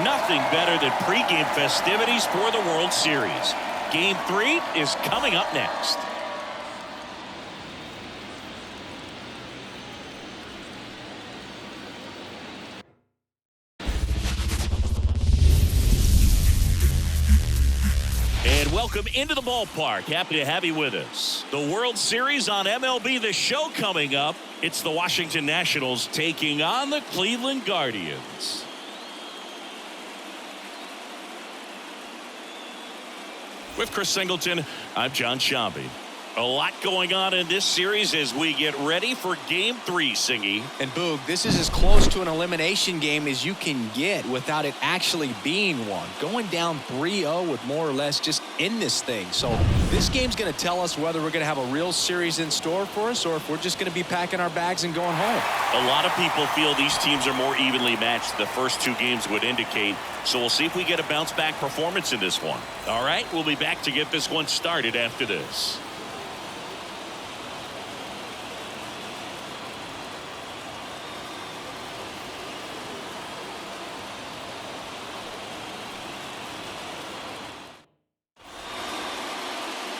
Nothing better than pregame festivities for the World Series. Game 3 is coming up next. And welcome into the ballpark. Happy to have you with us. The World Series on MLB The Show coming up. It's the Washington Nationals taking on the Cleveland Guardians. With Chris Singleton, I'm John Shambi. A lot going on in this series as we get ready for Game 3, Singy. And Boog, this is as close to an elimination game as you can get without it actually being one. Going down 3-0 with more or less just in this thing. So this game's going to tell us whether we're going to have a real series in store for us or if we're just going to be packing our bags and going home. A lot of people feel these teams are more evenly matched. The first two games would indicate. So we'll see if we get a bounce-back performance in this one. All right, we'll be back to get this one started after this.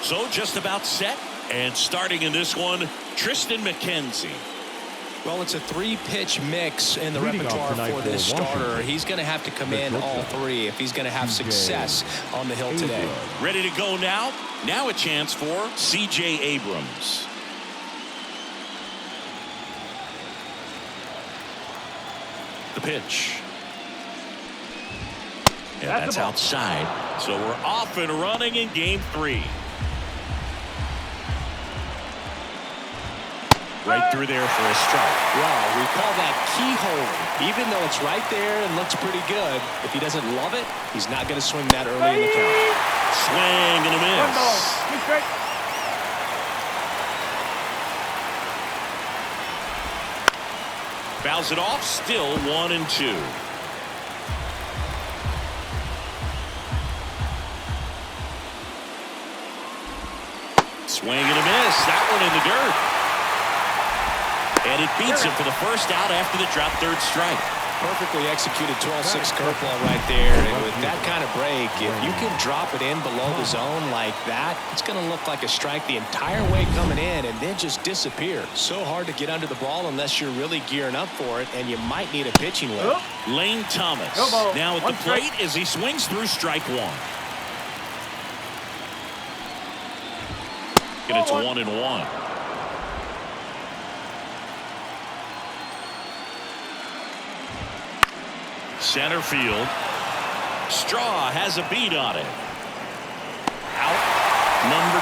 So just about set, and starting in this one, Tristan McKenzie. Well, it's a 3-pitch mix in the repertoire for this starter. He's going to have to come in all 3 if he's going to have success on the hill today. Ready to go now? Now a chance for C.J. Abrams. The pitch. And that's outside. So we're off and running in Game 3. Right through there for a strike. Well, we call that keyhole. Even though it's right there and looks pretty good, if he doesn't love it, he's not going to swing that early in the count. Swing and a miss. Fouls it off, still 1-2. Swing and a miss. That one in the dirt. And it beats him for the first out after the drop third strike. Perfectly executed 12-6 curveball right there. And with that kind of break, if you can drop it in below the zone like that, it's going to look like a strike the entire way coming in and then just disappear. So hard to get under the ball unless you're really gearing up for it, and you might need a pitching lift. Lane Thomas now at the plate as he swings through strike one. And it's 1-1. Center field. Straw has a beat on it. Out number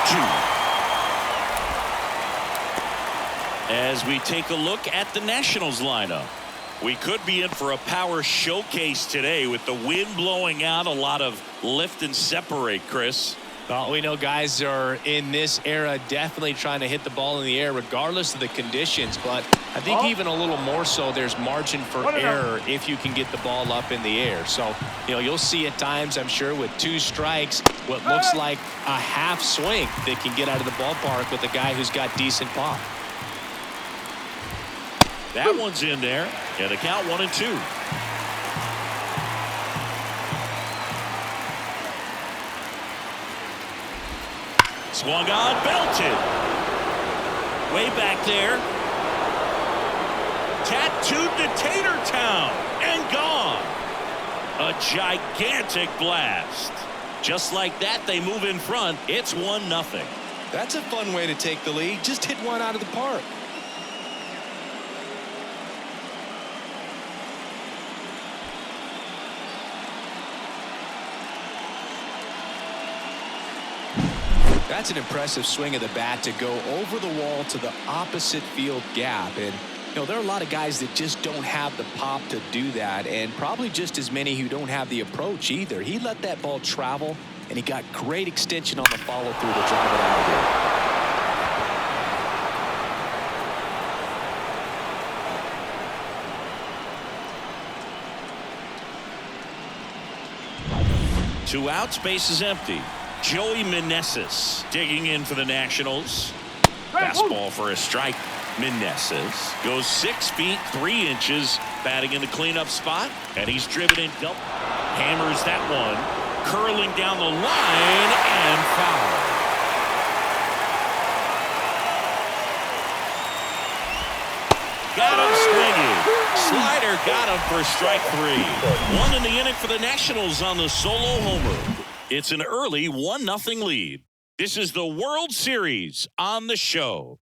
2. As we take a look at the Nationals lineup, we could be in for a power showcase today with the wind blowing out. A lot of lift and separate, Chris. Well, we know guys are in this era definitely trying to hit the ball in the air regardless of the conditions, but I think even a little more so there's margin for error if you can get the ball up in the air. So, you'll see at times, I'm sure, with 2 strikes, what looks like a half swing that can get out of the ballpark with a guy who's got decent pop. That one's in there, and the count 1-2. Swung on, belted. Way back there. Tattooed to Tater Town and gone. A gigantic blast. Just like that, they move in front. It's 1-0. That's a fun way to take the lead. Just hit one out of the park. That's an impressive swing of the bat to go over the wall to the opposite field gap. And, there are a lot of guys that just don't have the pop to do that, and probably just as many who don't have the approach either. He let that ball travel, and he got great extension on the follow-through to drive it out of there. 2 outs, base is empty. Joey Meneses digging in for the Nationals. Fastball for a strike. Meneses goes 6 feet 3 inches, batting in the cleanup spot, and he's driven in double. Hammers that one. Curling down the line and foul. Got him swinging. Slider got him for strike 3. One in the inning for the Nationals on the solo homer. It's an early 1-0 lead. This is the World Series on the show.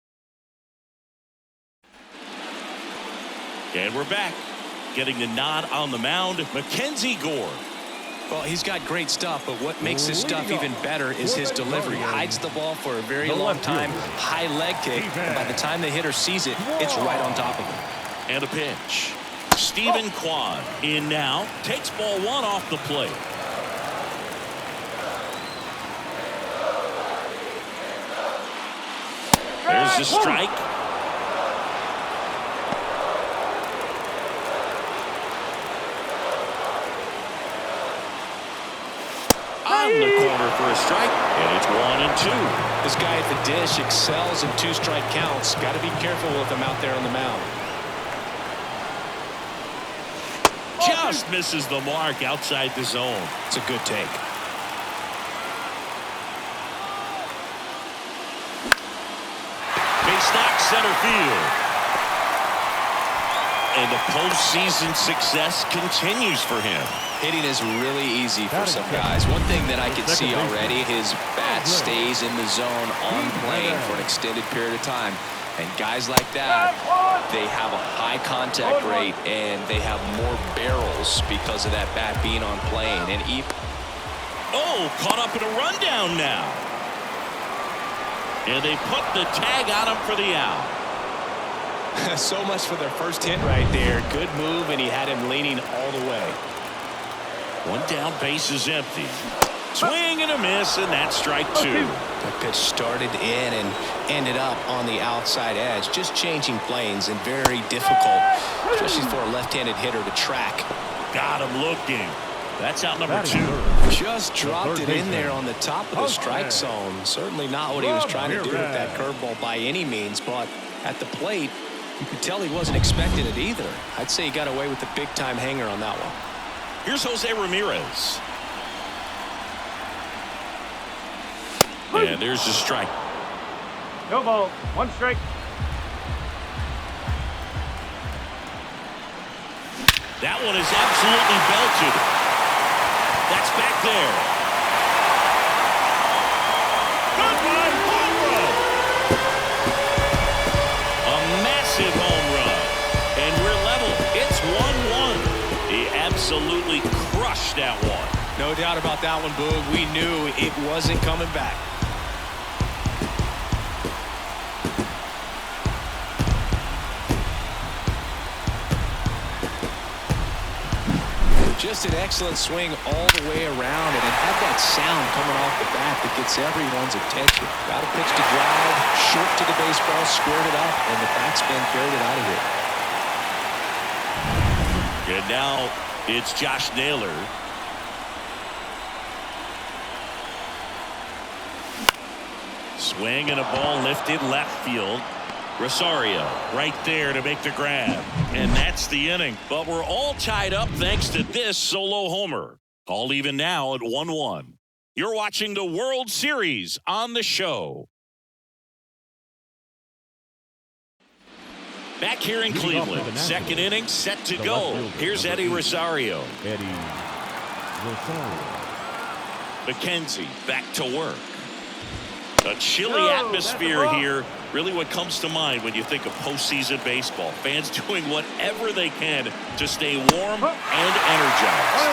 And we're back. Getting the nod on the mound, Mackenzie Gore. Well, he's got great stuff, but what makes his stuff even better is his delivery. Hides the ball for a very long time, high leg kick, and by the time the hitter sees it, it's right on top of him. And a pitch. Stephen Kwan in now, takes ball 1 off the plate. There's the strike. On the corner for a strike, and it's 1-2. This guy at the dish excels in 2-strike counts. Got to be careful with him out there on the mound. Just misses the mark outside the zone. It's a good take. Base knock center field. And the postseason success continues for him. Hitting is really easy for some guys. One thing that I can see already, his bat stays in the zone on plane for an extended period of time. And guys like that, they have a high contact rate and they have more barrels because of that bat being on plane. And caught up in a rundown now. And they put the tag on him for the out. So much for their first hit right there. Good move, and he had him leaning all the way. One down, base is empty. Swing and a miss, and that's strike 2. That pitch started in and ended up on the outside edge. Just changing planes and very difficult, especially for a left-handed hitter to track. Got him looking. That's out number 2. Just dropped it in there on the top of the strike zone. Certainly not what he was trying to do with that curveball by any means, but at the plate, you could tell he wasn't expecting it either. I'd say he got away with the big-time hanger on that one. Here's Jose Ramirez. And there's the strike. No ball. 1 strike. That one is absolutely belted. That's back there. Goodbye, home run. A massive home run. And we're level. It's 1-1. He absolutely crushed that one. No doubt about that one, Boog. We knew it wasn't coming back. Just an excellent swing all the way around, and it had that sound coming off the bat that gets everyone's attention. Got a pitch to drive, short to the baseball, squared it up, and the backspin carried it out of here. And now it's Josh Naylor. Swing and a ball lifted left field. Rosario right there to make the grab. And that's the inning. But we're all tied up thanks to this solo homer. All even now at 1-1. You're watching the World Series on the show. Back here in Cleveland. Second inning set to go. Here's Eddie Rosario. McKenzie back to work. A chilly atmosphere here. Really what comes to mind when you think of postseason baseball. Fans doing whatever they can to stay warm and energized.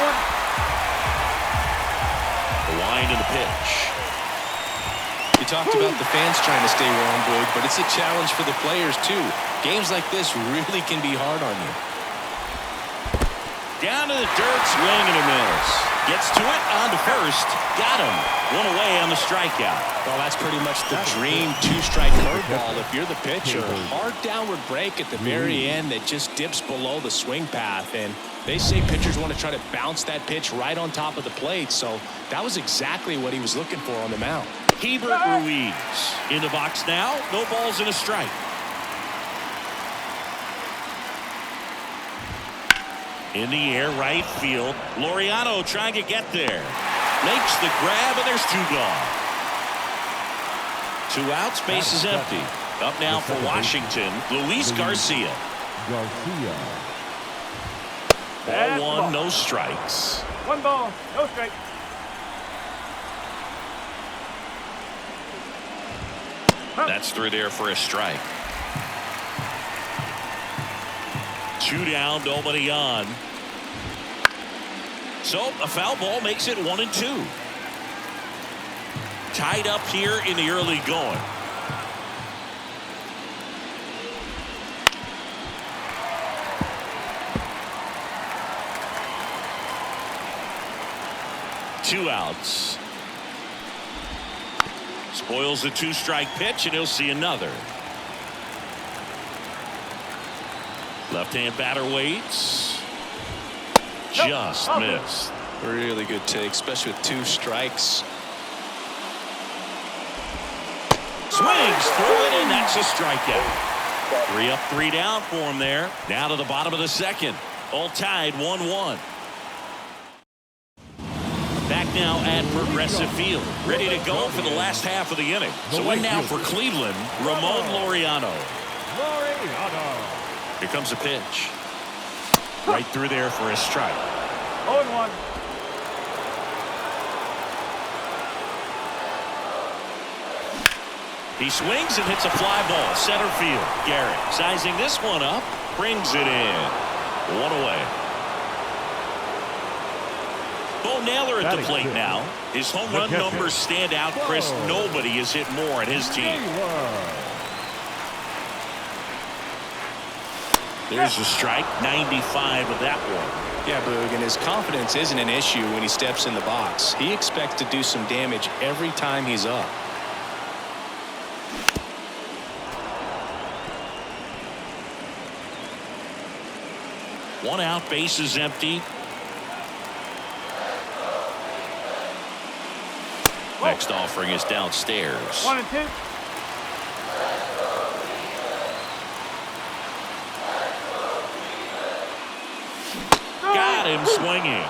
The line and the pitch. You talked about the fans trying to stay warm, Boog, but it's a challenge for the players, too. Games like this really can be hard on you. Down to the dirt, swing and a miss. Gets to it, on to first. Got him. One away on the strikeout. Well, that's pretty much the dream two-strike curveball if you're the pitcher. Hard downward break at the very end that just dips below the swing path. And they say pitchers want to try to bounce that pitch right on top of the plate. So that was exactly what he was looking for on the mound. Hebert Ruiz in the box now. No balls and a strike. In the air, right field. Laureano trying to get there. Makes the grab, and there's 2 gone. 2 outs, base is empty. Up now for Washington, Luis Garcia. Ball 1, no strikes. 1 ball, no strike. That's through there for a strike. 2 down, nobody on. So a foul ball makes it 1-2. Tied up here in the early going. Two outs. Spoils the 2-strike pitch, and he'll see another. Left-hand batter waits. Just missed. Really good take, especially with 2 strikes. Swings through it, and that's a strikeout. 3 up, 3 down for him there. Now to the bottom of the second. All tied 1-1. Back now at Progressive Field. Ready to go for the last half of the inning. So in now for Cleveland, Ramon Laureano. Here comes a pitch. Right through there for a strike. 0-1. He swings and hits a fly ball. Center field. Garrett sizing this one up. Brings it in. 1 away. Bo Naylor at the plate now. His home run numbers stand out, Chris. Nobody has hit more on his team. There's a strike. 95 of that one. Yeah, Boog, and his confidence isn't an issue when he steps in the box. He expects to do some damage every time he's up. One out, base is empty. Next offering is downstairs. 1-2. Got him swinging.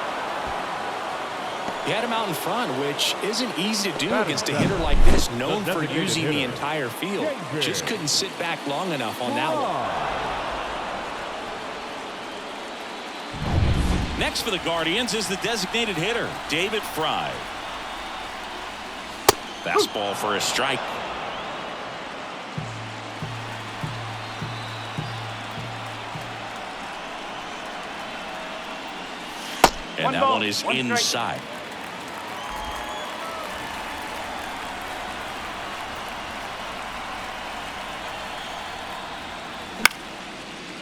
He had him out in front, which isn't easy to do against a hitter like this, known for using the entire field. Just couldn't sit back long enough on that one. Next for the Guardians is the designated hitter, David Fry. Fastball for a strike. And that one is inside.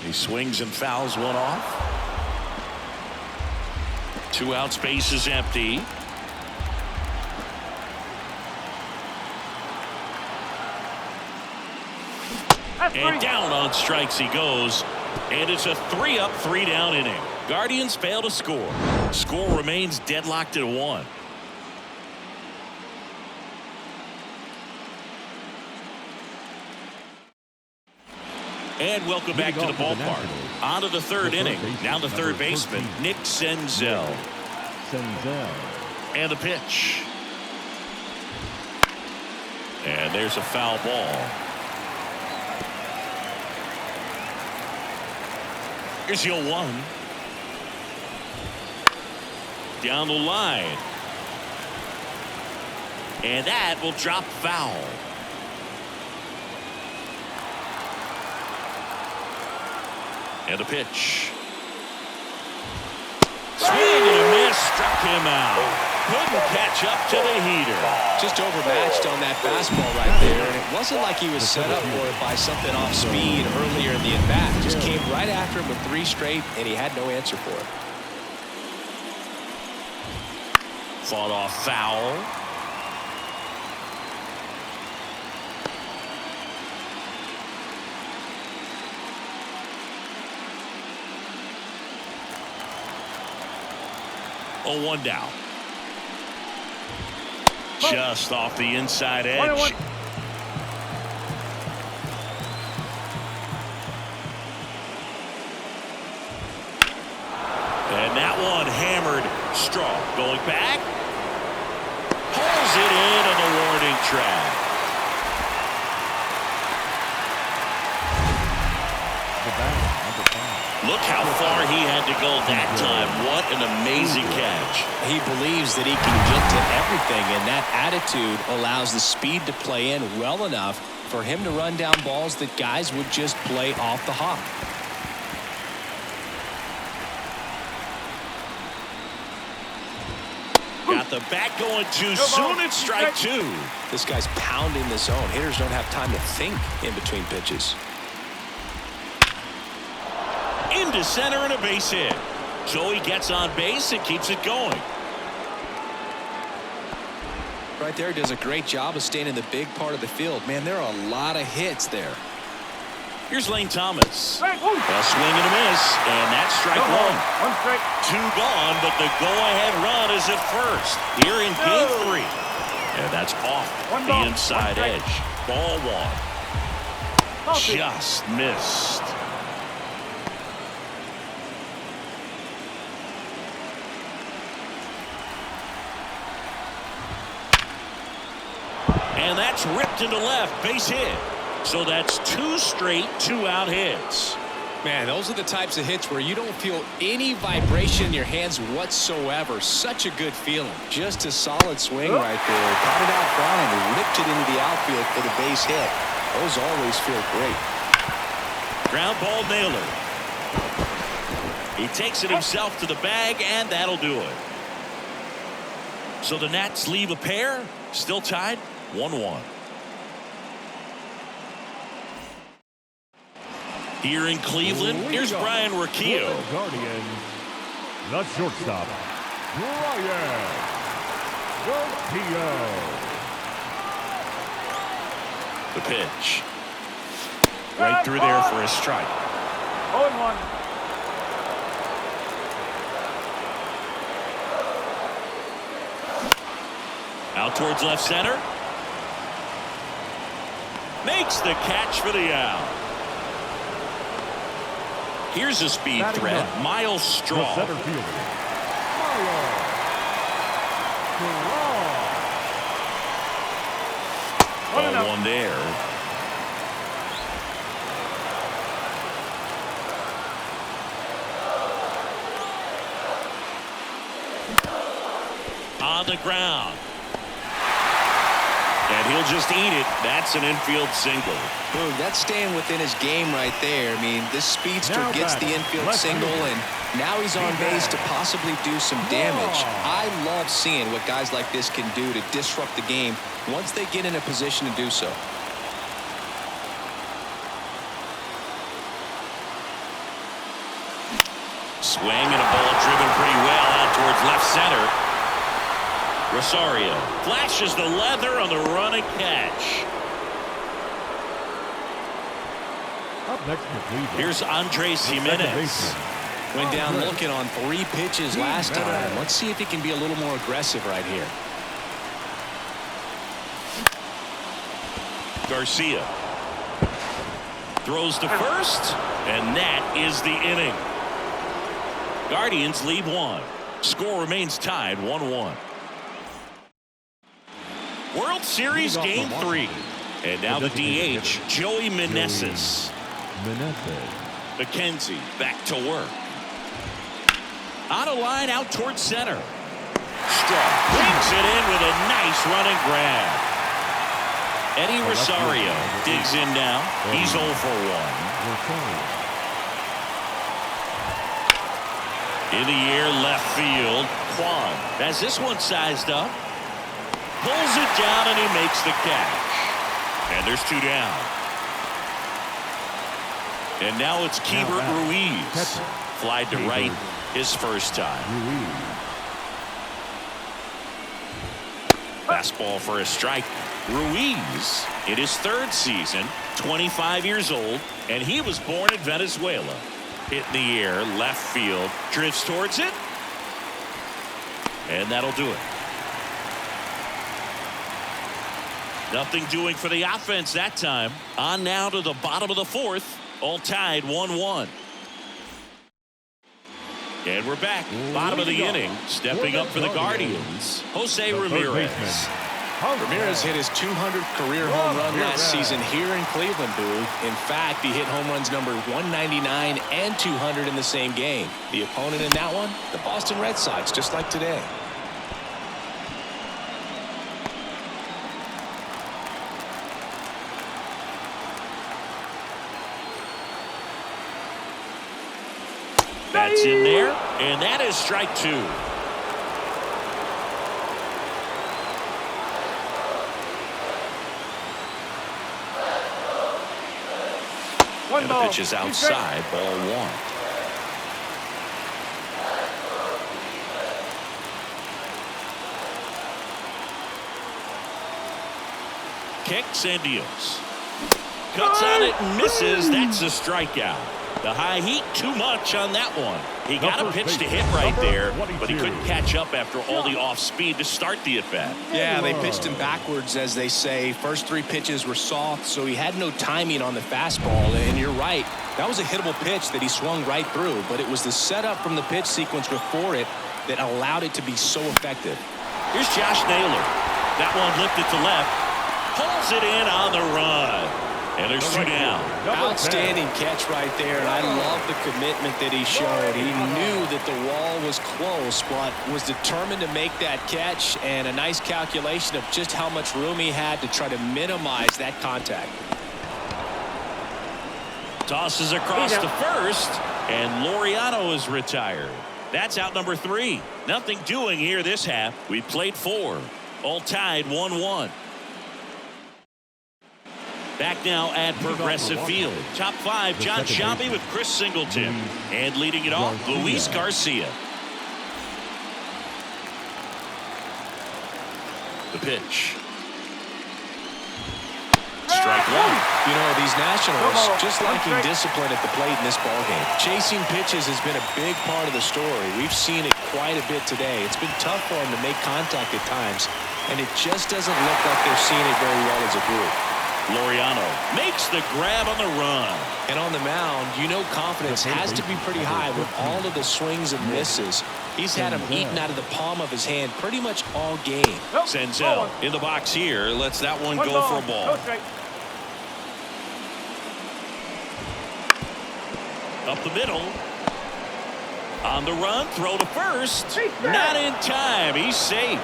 He swings and fouls one off. 2 outs, base is empty. And down on strikes he goes. And it's a 3 up, 3 down inning. Guardians fail to score. Score remains deadlocked at 1. And welcome back to the ballpark. On to the 3rd inning. Now the 3rd baseman, Nick Senzel. And the pitch. And there's a foul ball. Here's the 0-1. Down the line. And that will drop foul. And the pitch. Swing and a miss. Struck him out. Couldn't catch up to the heater. Just overmatched on that fastball right there. And it wasn't like he was set up for it by something off speed earlier in the at-bat. Just came right after him with 3 straight, and he had no answer for it. Fought off foul. Oh, 1 down. Just off the inside edge. And that one hammered strong. Going back. Pulls it in on the warning track. Look how far he had to go that time. What an amazing catch. He believes that he can get to everything, and that attitude allows the speed to play in well enough for him to run down balls that guys would just play off the hop. Got the bat going too soon. It's strike two. This guy's pounding the zone. Hitters don't have time to think in between pitches. Into center and a base hit. So he gets on base and keeps it going. Right there, does a great job of staying in the big part of the field. Man, there are a lot of hits there. Here's Lane Thomas. A swing and a miss, and that's strike one. One strike. Two gone, but the go-ahead run is at first here in game three. And that's off the inside edge. Ball one. Just missed. And that's ripped into left, base hit. So that's two straight two-out hits. Man, those are the types of hits where you don't feel any vibration in your hands whatsoever. Such a good feeling. Just a solid swing right there. Got it out front and ripped it into the outfield for the base hit. Those always feel great. Ground ball nailer. He takes it himself to the bag, and that'll do it. So the Nats leave a pair, still tied 1-1. Here in Cleveland, here's Brian Rocchio. Guardian, the shortstop, Brian Rocchio. The pitch. Right through there for a strike. 0-1. Out towards left center. Makes the catch for the out. Here's a speed threat, Miles Straw. The center fielder, Miles Straw. Ball one there. On the ground. And he'll just eat it. That's an infield single. Boom, that's staying within his game right there. I mean, this speedster gets the infield single, and now he's on base to possibly do some damage. I love seeing what guys like this can do to disrupt the game once they get in a position to do so. Swing and a ball driven pretty well out towards left center. Rosario flashes the leather on the running catch. Up next for Cleveland, Here's Andres Jimenez. Went down looking on 3 pitches last time. Let's see if he can be a little more aggressive right here. Garcia throws to first, and that is the inning. Guardians lead 1. Score remains tied 1-1. World Series Game 3. And now the DH, Joey Meneses. McKenzie back to work. On a line out towards center. Straw brings it in with a nice running grab. Eddie Rosario digs in now. He's 0 for 1. In the air left field. Kwan has this one sized up. Pulls it down and he makes the catch. And there's 2 down. And now it's Keibert Ruiz. Flied to right his first time. Fastball for a strike. Ruiz in his 3rd season, 25 years old, and he was born in Venezuela. Hit in the air, left field, drifts towards it. And that'll do it. Nothing doing for the offense that time. On now to the bottom of the 4th. All tied 1-1. And we're back. Bottom of the inning. Stepping up for the Guardians, Jose Ramirez. Ramirez hit his 200th career home run last season here in Cleveland, Boog. In fact, he hit home runs number 199 and 200 in the same game. The opponent in that one, the Boston Red Sox, just like today. That's in there, and that is strike 2. And the pitch is outside, ball 1. Kicks and deals. Cuts on it and misses. That's a strikeout. The high heat, too much on that one. He got a pitch to hit right there, but he couldn't catch up after all the off-speed to start the at-bat. Yeah, they pitched him backwards, as they say. First 3 pitches were soft, so he had no timing on the fastball. And you're right, that was a hittable pitch that he swung right through, but it was the setup from the pitch sequence before it that allowed it to be so effective. Here's Josh Naylor. That one lifted to left. Pulls it in on the run. And there's 2 down. Outstanding catch right there, and I love the commitment that he showed. He knew that the wall was close, but was determined to make that catch, and a nice calculation of just how much room he had to try to minimize that contact. Tosses across to first, and Laureano is retired. That's out number 3. Nothing doing here this half. We played 4. All tied 1-1. Back now at Progressive Field. Top 5, John Sciambi with Chris Singleton. And leading it off, Luis Garcia. The pitch. Strike 1. You know, these Nationals just lacking discipline at the plate in this ballgame. Chasing pitches has been a big part of the story. We've seen it quite a bit today. It's been tough for them to make contact at times, and it just doesn't look like they're seeing it very well as a group. Laureano makes the grab on the run. And on the mound, you know confidence has to be pretty high with all of the swings and misses. He's had them eaten out of the palm of his hand pretty much all game. Senzel in the box here. Lets that one go for a ball. Up the middle. On the run, throw to first. Not in time. He's safe.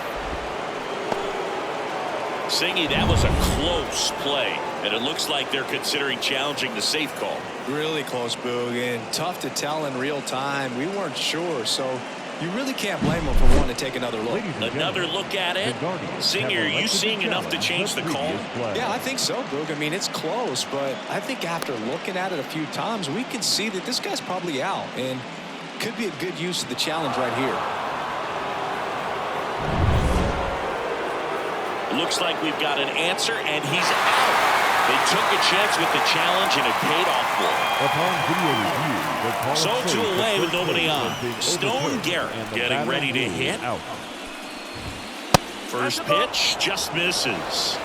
Singy, that was a close play, and it looks like they're considering challenging the safe call. Really close, Boog, and tough to tell in real time. We weren't sure, so you really can't blame them for wanting to take another look. Another look at it. Singy, are you seeing enough to change the call? Yeah, I think so, Boog. I mean, it's close, but I think after looking at it a few times, we can see that this guy's probably out, and could be a good use of the challenge right here. Looks like we've got an answer, and he's out. They took a chance with the challenge, and it paid off for them. So 2 away with nobody on. Stone Garrett getting ready to hit. First pitch just misses.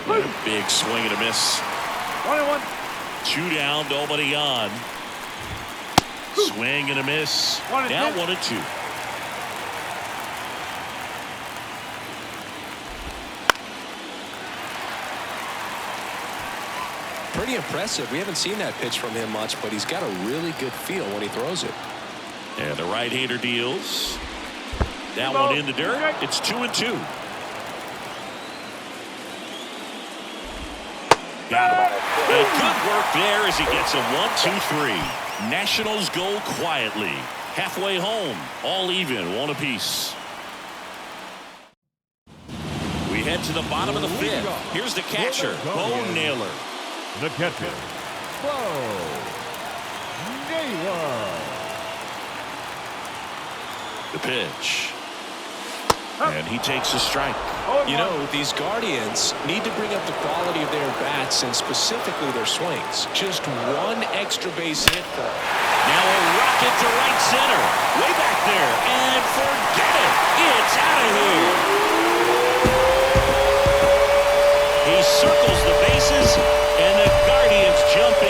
And a big swing and a miss. 2 down, nobody on. Swing and a miss. Now 1-2. Pretty impressive. We haven't seen that pitch from him much, but he's got a really good feel when he throws it. And the right-hander deals. That one in the dirt. It's 2-2. Got him. And good work there as he gets a 1-2-3. Nationals go quietly. Halfway home. All even. 1 apiece. We head to the bottom of the 5th. Here's the catcher, Bo Naylor. The catcher, Bo Naylor. The pitch. And he takes a strike. You know, these Guardians need to bring up the quality of their bats and specifically their swings. Just 1 extra base hit for them. Now a rocket to right center. Way back there. And forget it. It's out of here. He circles the bases, and the Guardians jump in.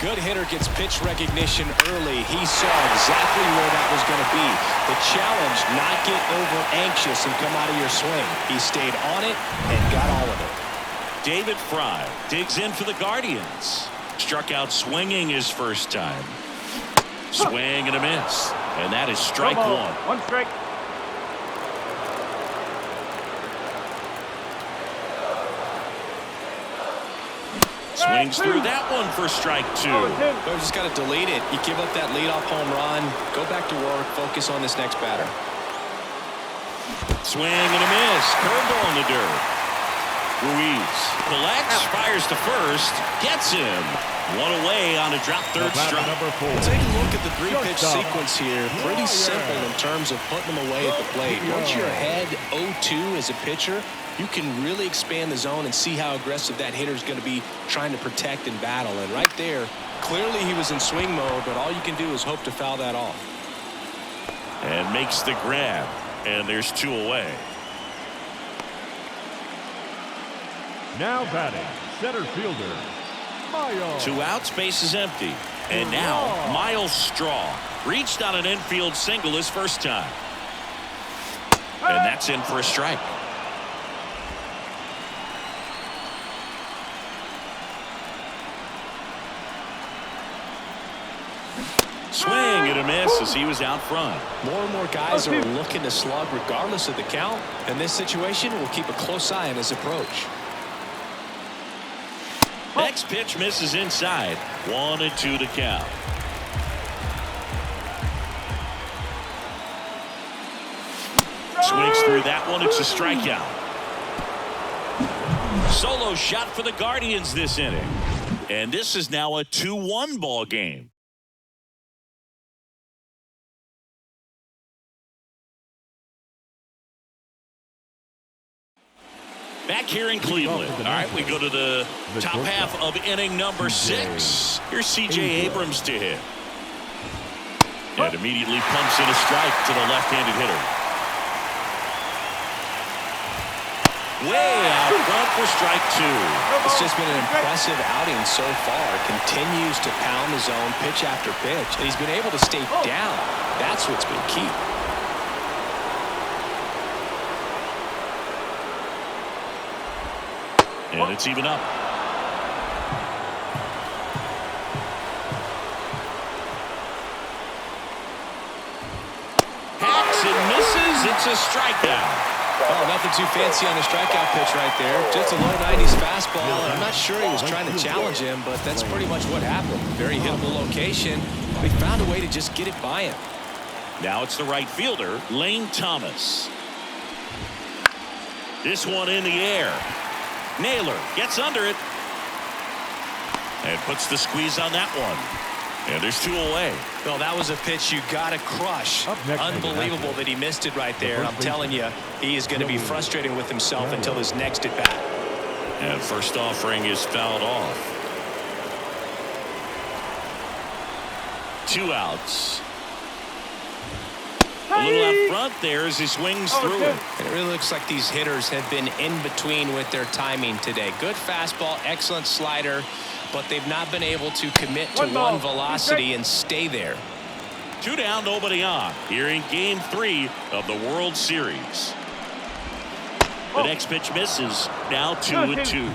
good hitter gets pitch recognition early. He saw exactly where that was going to be. The challenge, not get over anxious and come out of your swing. He stayed on it and got all of it. David Fry digs in for the Guardians. Struck out swinging his first time. Swing and a miss. And that is strike one. One strike. Swings through that one for strike two. You just got to delete it. You give up that leadoff home run. Go back to work. Focus on this next batter. Swing and a miss. Curveball in the dirt. Ruiz collects, fires to first, gets him. One away on a drop third strike. Take a look at the three-pitch sequence here. Pretty simple in terms of putting them away at the plate. Once you're ahead 0-2 as a pitcher, you can really expand the zone and see how aggressive that hitter is going to be trying to protect and battle. And right there, clearly he was in swing mode, but all you can do is hope to foul that off. And makes the grab. And there's two away. Now batting, center fielder, Miles. Two outs, base is empty. And now Miles Straw reached on an infield single his first time. And that's in for a strike. Swing and a miss as he was out front. More and more guys are looking to slug regardless of the count. In this situation, we'll keep a close eye on his approach. Next pitch misses inside. 1-2 to count. Swings through that one. It's a strikeout. Solo shot for the Guardians this inning. And this is now a 2-1 ball game. Back here in Cleveland. All right, we go to the top half of inning number 6. Here's C.J. Abrams to hit. And immediately pumps in a strike to the left-handed hitter. Way out front for strike two. It's just been an impressive outing so far. Continues to pound the zone pitch after pitch. And he's been able to stay down. That's what's been key. And it's even up. Hacks and misses. It's a strikeout. Oh, nothing too fancy on the strikeout pitch right there. Just a low 90s fastball. I'm not sure he was trying to challenge him, but that's pretty much what happened. Very hittable location. They found a way to just get it by him. Now it's the right fielder, Lane Thomas. This one in the air. Naylor gets under it and puts the squeeze on that one. And there's two away. Well, that was a pitch you got to crush. Unbelievable that he missed it right there. I'm telling you, he is going to be frustrated with himself until his next at bat. And first offering is fouled off. 2 outs. A little up front there as he swings through it. And it really looks like these hitters have been in between with their timing today. Good fastball, excellent slider, but they've not been able to commit to one velocity and stay there. 2 down, nobody on. Here in Game 3 of the World Series. The next pitch misses. Now 2-2.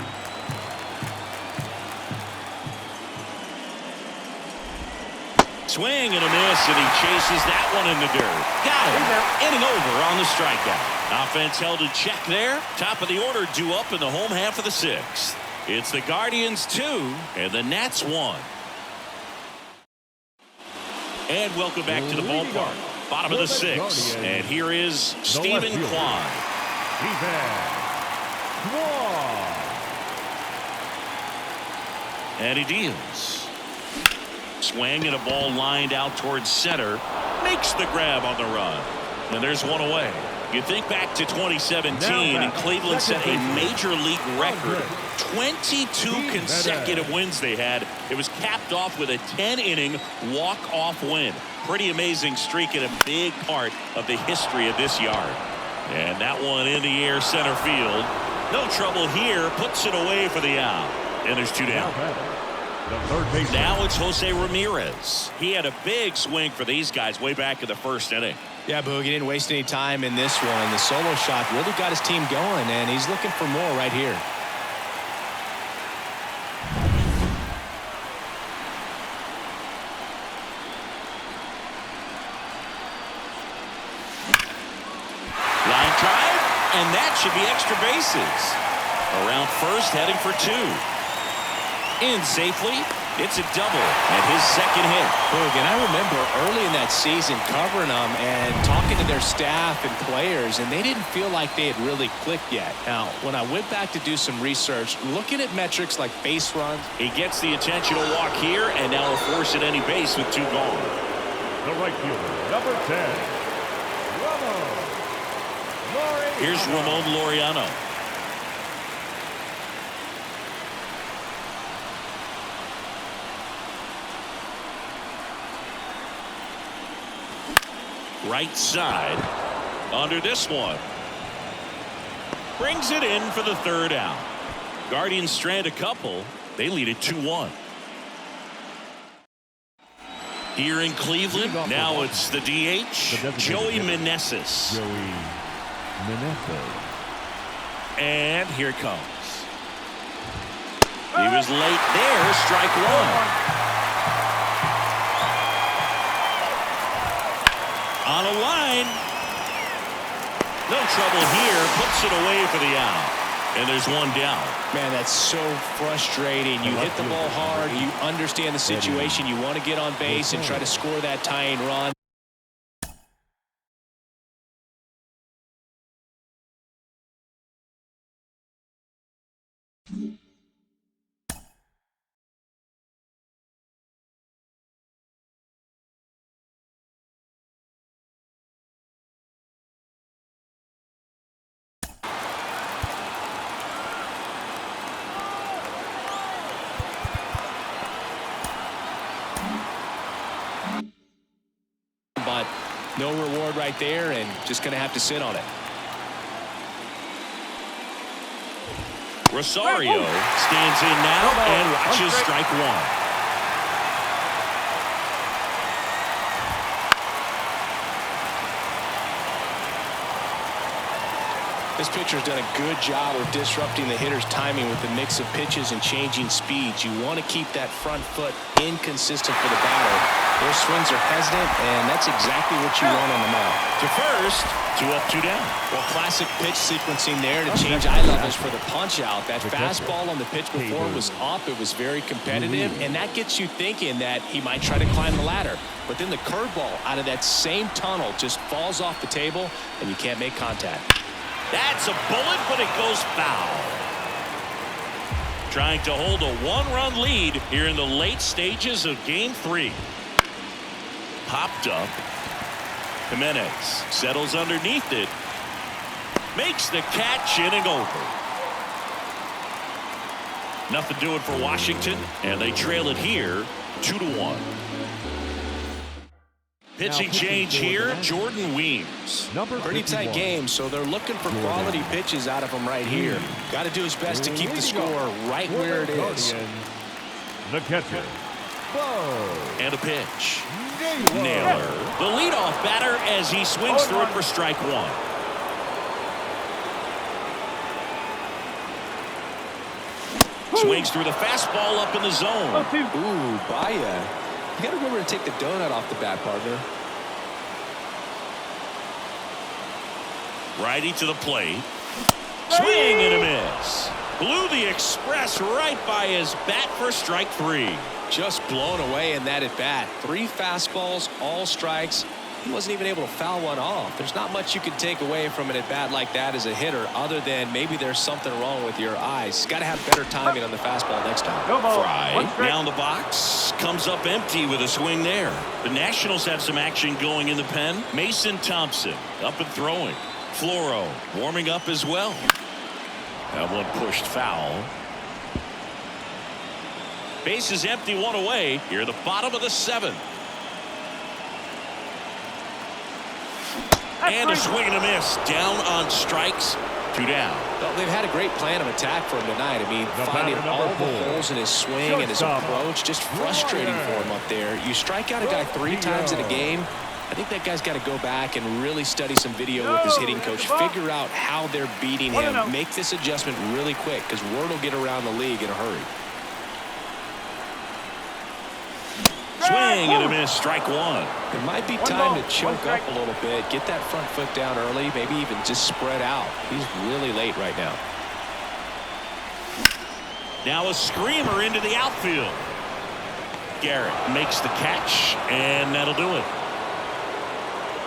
Swing and a miss, and he chases that one in the dirt. Got him. Inning over on the strikeout. Offense held in check there. Top of the order due up in the home half of the 6th. It's the Guardians 2 and the Nats 1. And welcome back to the ballpark. Bottom of the 6th. And here is Stephen Kwan. And he deals. Swing and a ball lined out towards center. Makes the grab on the run. And there's one away. You think back to 2017 and Cleveland set a major league record. 22 consecutive wins they had. It was capped off with a 10-inning walk-off win. Pretty amazing streak and a big part of the history of this yard. And that one in the air center field. No trouble here. Puts it away for the out. And there's 2 down. the third baseman. Now it's Jose Ramirez. He had a big swing for these guys way back in the first inning. Yeah, Boog, he didn't waste any time in this one. The solo shot really got his team going, and he's looking for more right here. Line drive, and that should be extra bases. Around first, heading for two. In safely. It's a double and his second hit. Boog, and I remember early in that season covering them and talking to their staff and players, and they didn't feel like they had really clicked yet. Now, when I went back to do some research, looking at metrics like base runs. He gets the intentional walk here, and now a force at any base with two gone. The right fielder, number 10, Ramon Laureano. Here's Ramon Laureano. Right side under this one. Brings it in for the third out. Guardians strand a couple. They lead it 2-1. Here in Cleveland, now it's the DH, Joey Meneses. Joey Meneses. And here it comes. He was late there, strike one. On a line. No trouble here. Puts it away for the out. And there's one down. Man, that's so frustrating. You hit the ball hard. You understand the situation. You want to get on base and try to score that tying run. But no reward right there, and just going to have to sit on it. Rosario stands in now and watches strike one. This pitcher's done a good job of disrupting the hitter's timing with the mix of pitches and changing speeds. You want to keep that front foot inconsistent for the batter. Their swings are hesitant, and that's exactly what you want on the mound. To first, 2 up, 2 down. Well, classic pitch sequencing there to change eye levels for the punch out. That fastball on the pitch before was up. It was very competitive, and that gets you thinking that he might try to climb the ladder. But then the curveball out of that same tunnel just falls off the table, and you can't make contact. That's a bullet, but it goes foul. Trying to hold a one-run lead here in the late stages of Game 3. Popped up. Jimenez settles underneath it. Makes the catch, inning over. Nothing doing for Washington, and they trail it here 2-1. Pitching change here, Jordan Weems. Pretty tight game, so they're looking for quality pitches out of him right here. Got to do his best to keep the score right where it is. The catcher, And a pitch. Naylor. The leadoff batter as he swings through it for strike one. Swings through the fastball up in the zone. Ooh, Baya. You got to remember to take the donut off the bat, partner. Righty to the plate. Swing and a miss. Blew the express right by his bat for strike three. Just blown away in that at bat. 3 fastballs, all strikes. He wasn't even able to foul one off. There's not much you can take away from an at bat like that as a hitter, other than maybe there's something wrong with your eyes. Got to have better timing on the fastball next time. Fry down the box, comes up empty with a swing there. The Nationals have some action going in the pen. Mason Thompson up and throwing. Floro warming up as well. That one pushed foul. Base is empty, 1 away. Here at the bottom of the 7th. And a swing and a miss. Down on strikes. 2 down. Well, they've had a great plan of attack for him tonight. I mean, finding all the holes in his swing and his approach, just frustrating for him up there. You strike out a guy 3 times in a game, I think that guy's got to go back and really study some video with his hitting coach, figure out how they're beating him, make this adjustment really quick, because word will get around the league in a hurry. Swing and a miss, strike 1. It might be time to choke up a little bit, get that front foot down early, maybe even just spread out. He's really late right now. Now a screamer into the outfield. Garrett makes the catch, and that'll do it.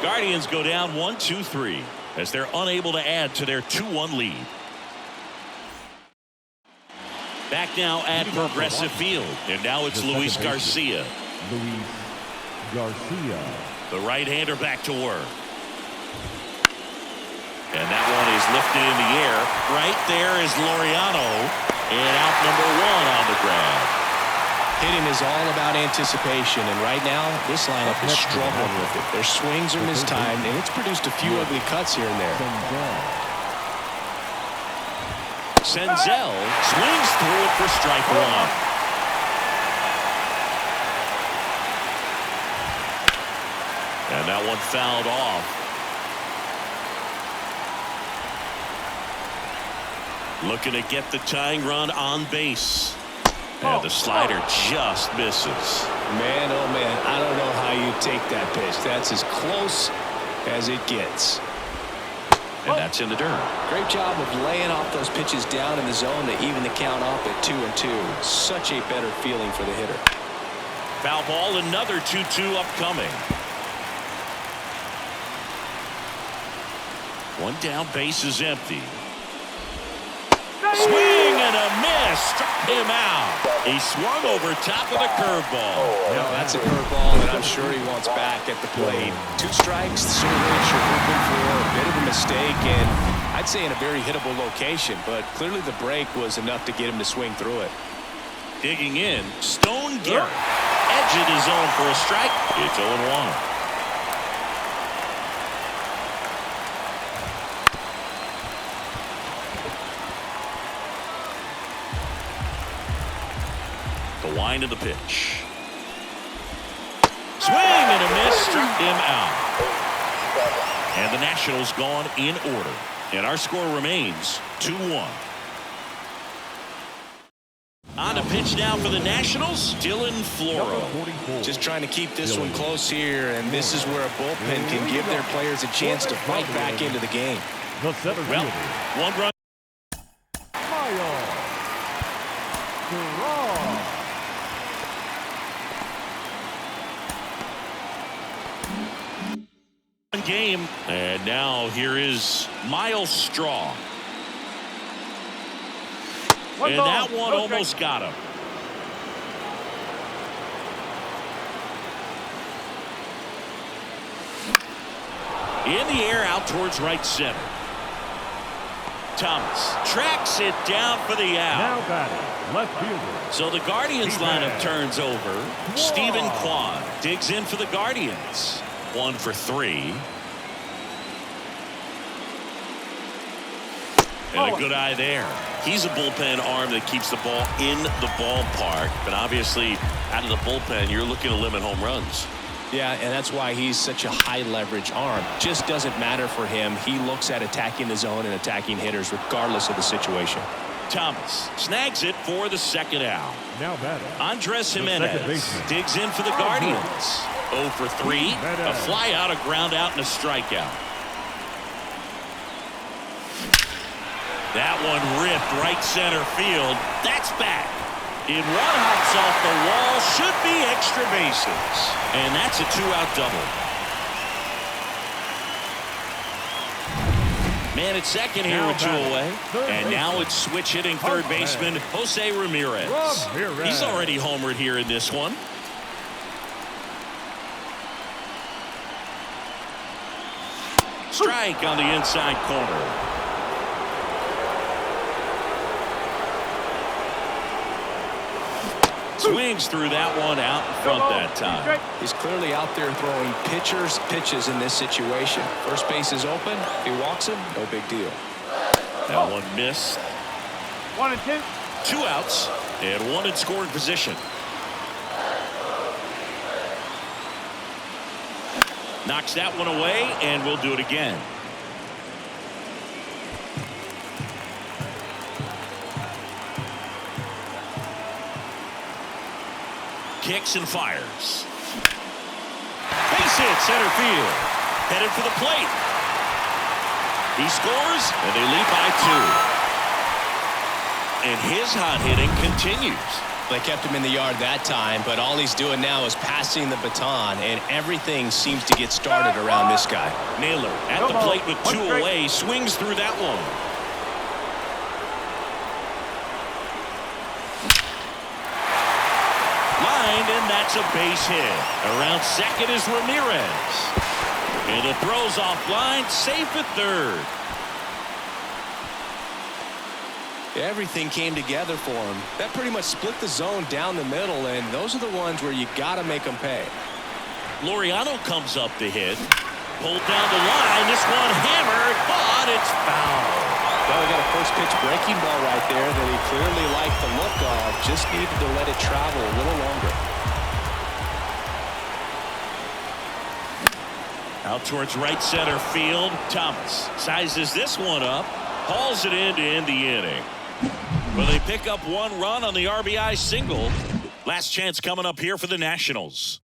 Guardians go down 1-2-3 as they're unable to add to their 2-1 lead. Back now at Progressive Field, and now it's Luis Garcia. Luis Garcia. The right-hander back to work. And that one is lifted in the air. Right there is Laureano, and out number 1 on the grab. Hitting is all about anticipation, and right now, this lineup is struggling with it. Their swings are mistimed, and it's produced a few ugly cuts here and there. Senzel swings through it for strike 1. And that one fouled off. Looking to get the tying run on base. And the slider just misses. Man, oh man, I don't know how you take that pitch. That's as close as it gets. And that's in the dirt. Great job of laying off those pitches down in the zone to even the count off at 2-2. Such a better feeling for the hitter. Foul ball, another 2-2 upcoming. One down, base is empty. Swing and a miss. Struck him out. He swung over top of the curveball. No, that's a curveball that I'm sure he wants back at the plate. 2 strikes, certainly you're hoping for a bit of a mistake, and I'd say in a very hittable location, but clearly the break was enough to get him to swing through it. Digging in, Stone Garrett. Edge of his zone for a strike. It's 0-1. The wind of the pitch. Swing and a miss, struck him out. And the Nationals gone in order. And our score remains 2-1. On the pitch now for the Nationals, Dylan Floro. Just trying to keep this one close here, and this is where a bullpen can give their players a chance to fight back into the game. The center Well, fielder. 1 run. Game, and now here is Miles Straw, and that one almost got him. In the air out towards right center. Thomas tracks it down for the out. Now batting, left fielder. So the Guardians lineup turns over. Stephen Kwan digs in for the Guardians. 1 for 3. And a good eye there. He's a bullpen arm that keeps the ball in the ballpark. But obviously, out of the bullpen, you're looking to limit home runs. Yeah, and that's why he's such a high leverage arm. Just doesn't matter for him. He looks at attacking the zone and attacking hitters regardless of the situation. Thomas snags it for the second out. Now batting. Andres Jimenez digs in for the Guardians. 0 for 3. A fly out, a ground out, and a strikeout. That one ripped right center field. That's back. In 1 hops off the wall. Should be extra bases. And that's a 2-out double. Man at second here with 2 away. And now it's switch hitting third baseman Jose Ramirez. He's already homered here in this one. Strike on the inside corner. Swings through that one out in front that time. He's clearly out there throwing pitches in this situation. First base is open. If he walks him, no big deal. That one missed. 1 and 2. 2 outs and 1 in scoring position. Knocks that one away, and we'll do it again. Kicks and fires. Base hit center field. Headed for the plate. He scores, and they lead by 2. And his hot hitting continues. They kept him in the yard that time, but all he's doing now is passing the baton, and everything seems to get started around this guy. Naylor at the plate with 2 away, swings through that one. Lined, and that's a base hit. Around second is Ramirez. And the throw's offline, safe at third. Everything came together for him. That pretty much split the zone down the middle, and those are the ones where you got to make them pay. Laureano comes up to hit. Pulled down the line. This one hammered, but it's foul. Well, we got a first pitch breaking ball right there that he clearly liked the look of. Just needed to let it travel a little longer. Out towards right center field. Thomas sizes this one up. Hauls it in to end the inning. Well, they pick up 1 run on the RBI single. Last chance coming up here for the Nationals.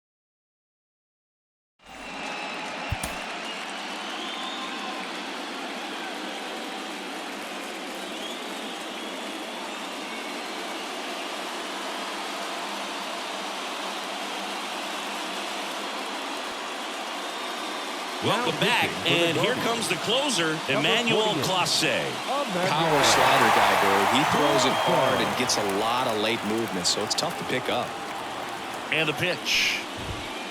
Welcome back, and here comes the closer, Emmanuel Clase. Power slider guy, dude. He throws it hard and gets a lot of late movement, so it's tough to pick up. And the pitch.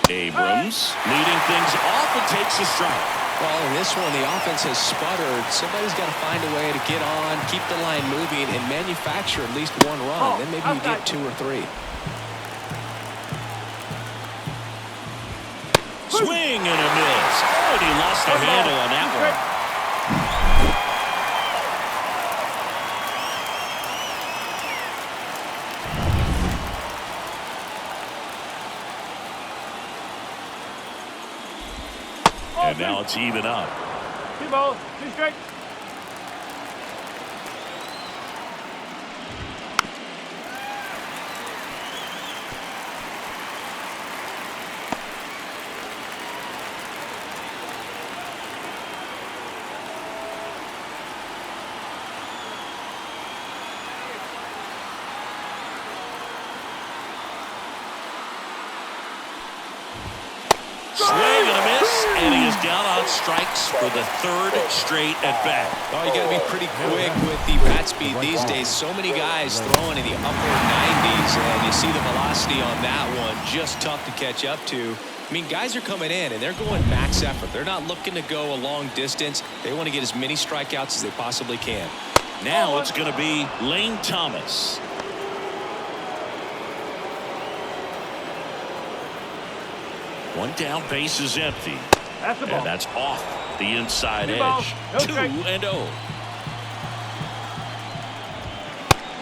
Abrams leading things off and takes a strike. Well, in this one, the offense has sputtered. Somebody's got to find a way to get on, keep the line moving, and manufacture at least 1 run. Then maybe you get 2 or 3. Swing and a miss. Oh, and he lost the handle on that one. And now it's even up. 2 balls, 2 strikes. Swing and a miss, and he is down on strikes for the 3rd straight at bat. Oh, you got to be pretty quick with the bat speed these days. So many guys throwing in the upper 90s, and you see the velocity on that one. Just tough to catch up to. I mean, guys are coming in, and they're going max effort. They're not looking to go a long distance. They want to get as many strikeouts as they possibly can. Now it's going to be Lane Thomas. One down, base is empty. That's the ball. And that's off the inside 2 edge. balls, no 2-0.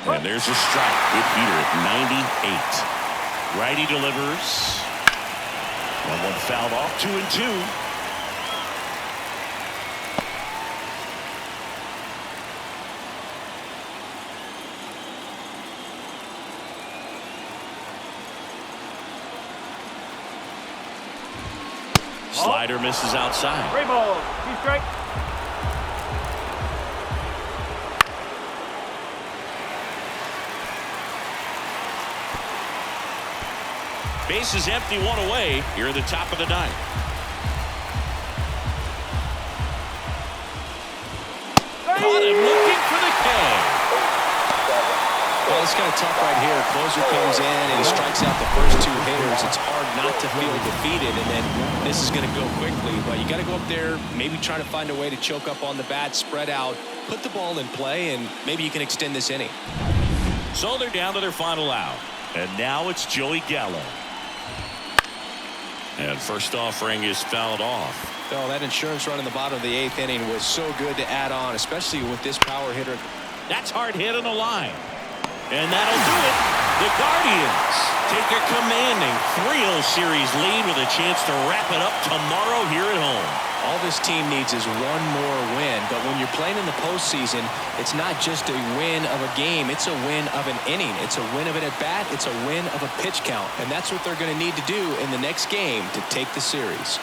And there's a strike. Hit heater at 98. Righty delivers. One fouled off. 2-2. Slider misses outside. 3 balls, 2 strikes. Base is empty, 1 away here at the top of the 9th. Caught him looking for the K. Well, it's kind of tough right here. Closer comes in and he strikes out the first 2 hitters. It's hard not to feel defeated, and then this is going to go quickly. But you got to go up there, maybe try to find a way to choke up on the bat, spread out, put the ball in play, and maybe you can extend this inning. So they're down to their final out. And now it's Joey Gallo. And first offering is fouled off. Oh, that insurance run in the bottom of the 8th inning was so good to add on, especially with this power hitter. That's hard hit on the line. And that'll do it. The Guardians take a commanding 3-0 series lead with a chance to wrap it up tomorrow here at home. All this team needs is one more win, but when you're playing in the postseason, it's not just a win of a game, it's a win of an inning. It's a win of an at-bat, it's a win of a pitch count, and that's what they're going to need to do in the next game to take the series.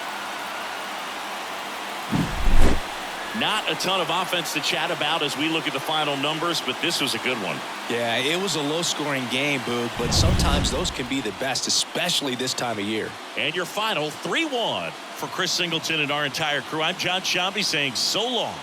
Not a ton of offense to chat about as we look at the final numbers, but this was a good one. Yeah, it was a low-scoring game, Boog, but sometimes those can be the best, especially this time of year. And your final 3-1 for Chris Singleton and our entire crew. I'm John Shambi saying so long